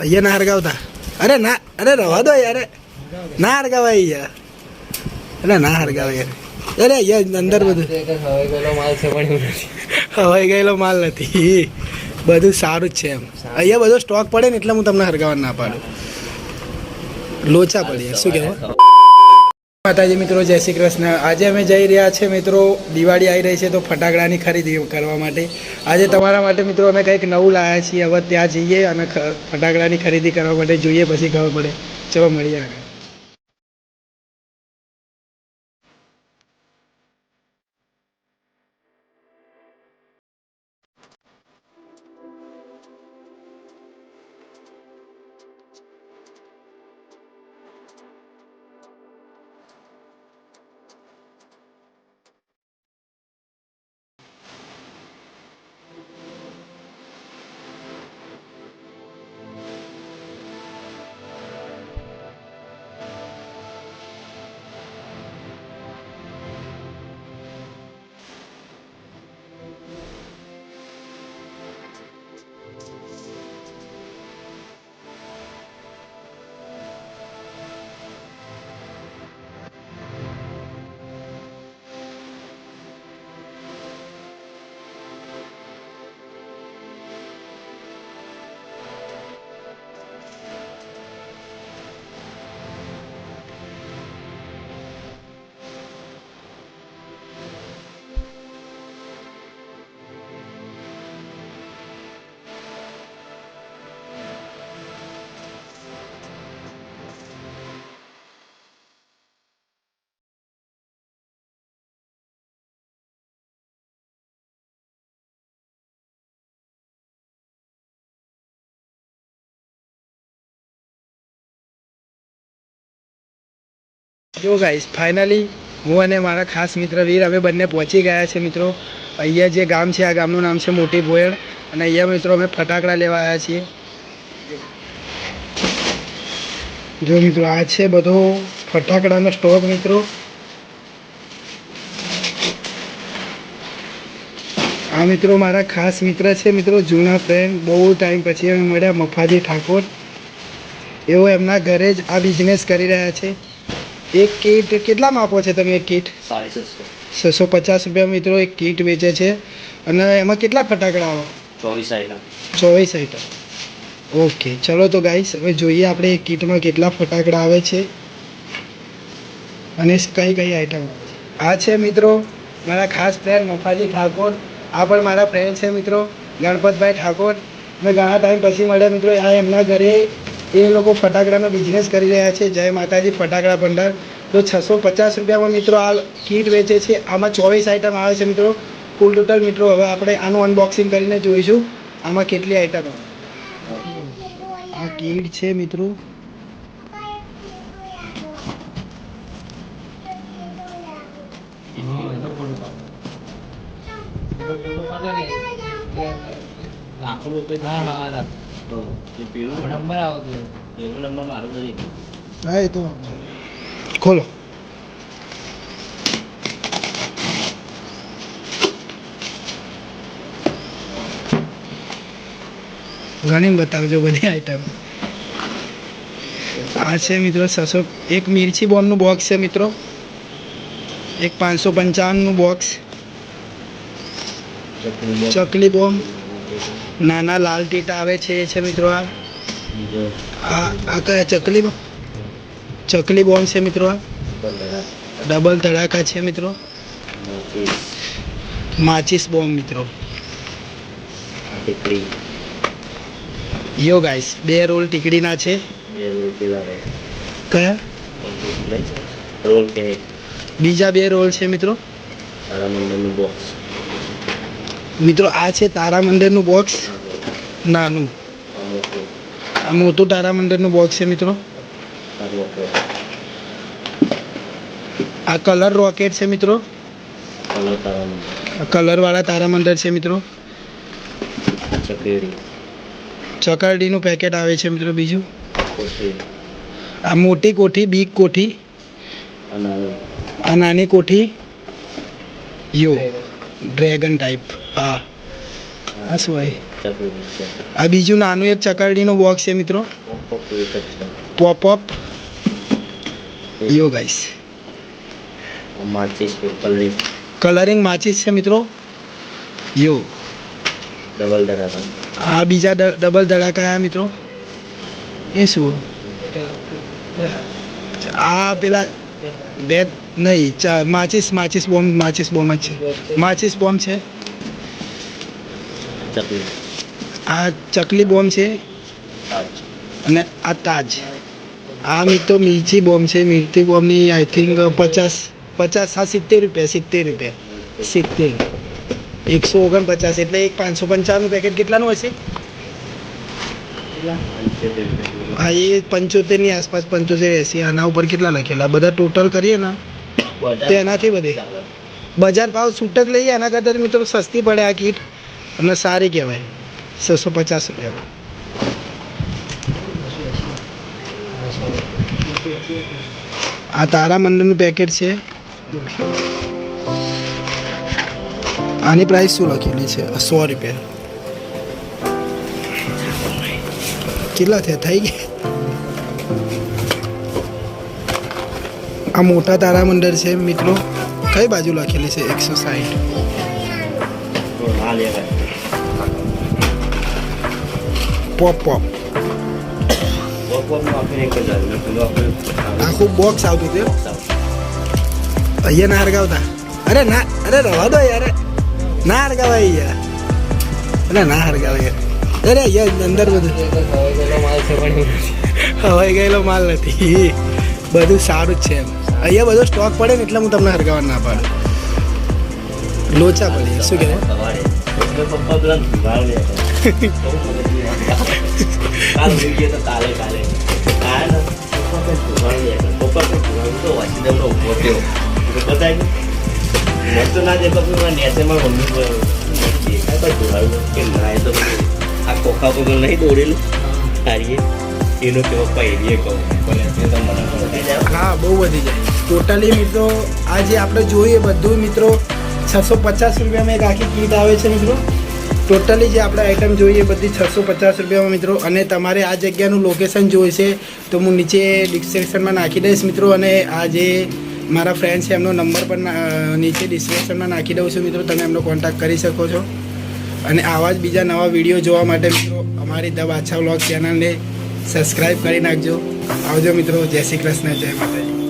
અહીંયા ના હરગાવતા. અરે ના, અરે રવા દો યાર, ના હરગાવાય યાર. એટલે ના હરગાવે યાર. અરે અહીંયા અંદર બધું હવાઈ ગયેલો માલ નથી, બધું સારું જ છે એમ. અહીંયા બધો સ્ટોક પડે ને એટલે હું તમને હરગાવા ના પાડું. લોચા પડી શું કહેવું. માતાજી મિત્રો, જય શ્રી કૃષ્ણ. આજે અમે જઈ રહ્યા છે મિત્રો, દિવાળી આવી રહી છે તો ફટાકડાની ખરીદી કરવા માટે. આજે તમારા માટે મિત્રો અમે કંઈક નવું લાવ્યા છીએ. હવે ત્યાં જઈએ અને ફટાકડાની ખરીદી કરવા માટે જોઈએ, પછી ખબર પડે. ચલો મળીએ. જો ગાઈસ, ફાઇનલી હું અને મારા ખાસ મિત્ર વીર અમે બંને પહોંચી ગયા છે મિત્રો. અહીંયા જે ગામ છે, આ ગામનું નામ છે મોટી ભોયડ. અને અહીંયા મિત્રો અમે ફટાકડા લેવા આવ્યા છીએ. જો મિત્રો, આ છે બધો ફટાકડાનો સ્ટોક મિત્રો. આ મિત્રો મારા ખાસ મિત્ર છે મિત્રો, જૂના ફ્રેન્ડ. બહુ ટાઈમ પછી અમે મળ્યા. મફાજી ઠાકોર, એઓ એમના ઘરે જ આ બિઝનેસ કરી રહ્યા છે. એક કીટ કેટલામાં આપો છો તમે? એક કીટ 650 રૂપિયા મિત્રો એક કીટ વેચે છે. અને એમાં કેટલા ફટાકડા આવે? 24 આઈટમ. ઓકે, ચલો તો ગાઈસ હવે જોઈએ આપણે એક કીટમાં કેટલા ફટાકડા આવે છે અને કઈ કઈ આઈટમ આવે છે. આ છે મિત્રો મારા ખાસ ફ્રેન્ડ મફાજી ઠાકોર. આ પણ મારા ફ્રેન્ડ છે મિત્રો, ગણપતભાઈ ઠાકોર. મેં ઘણા ટાઈમ પછી મળ્યા મિત્રો. આ એમના ઘરે એ લોકો ફટાકડાનો બિઝનેસ કરી રહ્યા છે. જય માતાજી ફટાકડા ભંડાર. તો 650 રૂપિયામાં મિત્રો આ કીટ વેચે છે. આમાં 24 આઈટમ આવે છે મિત્રો. કુલ ટોટલ મિત્રો હવે આપણે આનું અનબોક્સિંગ કરીને જોઈશું આમાં કેટલી આઈટમ આવે. આ કીટ છે મિત્રો. હા, એ તો ખોલો. ઘણી બતાવજો બધી આઈટમ. આ છે મિત્રો 600. એક મિર્ચી બોમ્બનું બોક્સ છે મિત્રો. એક 555નું બોક્સ. ચકલી બોમ્બ, નાના લાલ ટીટા આવે છે એ છે મિત્રો. આ કયા ચકલી બોમ્બ? ચકલી બોમ્બ છે મિત્રો. આ ડબલ ધડાકા છે મિત્રો. માચિસ બોમ્બ મિત્રો. યો ગાઈસ, 2 રોલ ટીકડીના છે. કયા? બીજા 2 રોલ છે મિત્રો. મિત્રો આ છે તારામંદિરનું બોક્સ નાનું. આ મોટું તારામંદિરનું બોક્સ છે મિત્રો. આ કલર રોકેટ છે મિત્રો. કલરવાળા તારામંદિર છે મિત્રો. ચકરડીનું પેકેટ આવે છે મિત્રો. બીજું આ મોટી કોઠી, બિગ કોઠી. આ નાની કોઠી યો ડ્રેગન ટાઈપ. હા, આ શું હોય? આ બીજું નાનું એક ચકરડીનું બોક્સ છે મિત્રો, પોપ અપ યો ગાઈસ. કલરિંગ માચીસ છે મિત્રો યો. આ બીજા ડબલ ધડાકા આયા મિત્રો. એ શું આ પેલા બે નહીં માચીસ બોમ્બ જ છે. માચીસ બોમ્બ છે. આ ચકલી બોમ્બ છે અને આ તાજ. આ મિત્રો મિર્ચી બોમ્બ છે. મિર્ચી બોમ્બની આઈ થિંક 50 હા 70 રૂપિયા 70 149 એટલે એક 555 પેકેટ કેટલાનું હશે? હા એ 75 ની આસપાસ 75-80. આના ઉપર કેટલા લખેલા બધા ટોટલ કરીએ ને તો એનાથી બધે બજાર ભાવ છૂટ જ લઈએ. એના કરતાં મિત્રો સસ્તી પડે આ કીટ અને સારી કહેવાય. 650 રૂપિયા. આ તારામંડળનું પેકેટ છે. આની પ્રાઇસ શું લખેલી છે? 100 રૂપિયા. કેટલા થયા? થઈ ગયા. આ મોટા તારામંડળ છે મિત્રો. કઈ બાજુ લખેલી છે? 160. પોપ આખું બોક્સ આવતું હતું. અહીંયા ના હરગાવતા. અરે રવા દો યાર. ના હરગાવાય યાર. ના હરગાવાય યાર. અરે અહીંયા અંદર બધું હવાઈ ગયેલો માલ નથી. બધું સારું જ છે એમ. અહીંયા બધો સ્ટોક પડે ને એટલે હું તમને હરગાવા ના પાડું. લોચા પડી શું કહેવાય? હા બહુ વધી જાય ટોટલી મિત્રો. આ જે આપણે જોઈએ બધું મિત્રો 650 રૂપિયામાં એક આખી કીટ આવે છે મિત્રો. ટોટલી જે આપણે આઈટમ જોઈએ બધી 650 રૂપિયામાં મિત્રો. અને તમારે આ જગ્યાનું લોકેશન જોઈશે તો હું નીચે ડિસ્ક્રિપ્શનમાં નાખી દઈશ મિત્રો. અને આ જે મારા ફ્રેન્ડ છે એમનો નંબર પણ નીચે ડિસ્ક્રિપ્શનમાં નાખી દઉં છું મિત્રો. તમે એમનો કોન્ટેક્ટ કરી શકો છો. અને આવા જ બીજા નવા વિડીયો જોવા માટે મિત્રો અમારી ધ બાદશાહ વ્લોગ ચેનલને સબસ્ક્રાઈબ કરી નાખજો. આવજો મિત્રો. જય શ્રી કૃષ્ણ. જય માતાજી.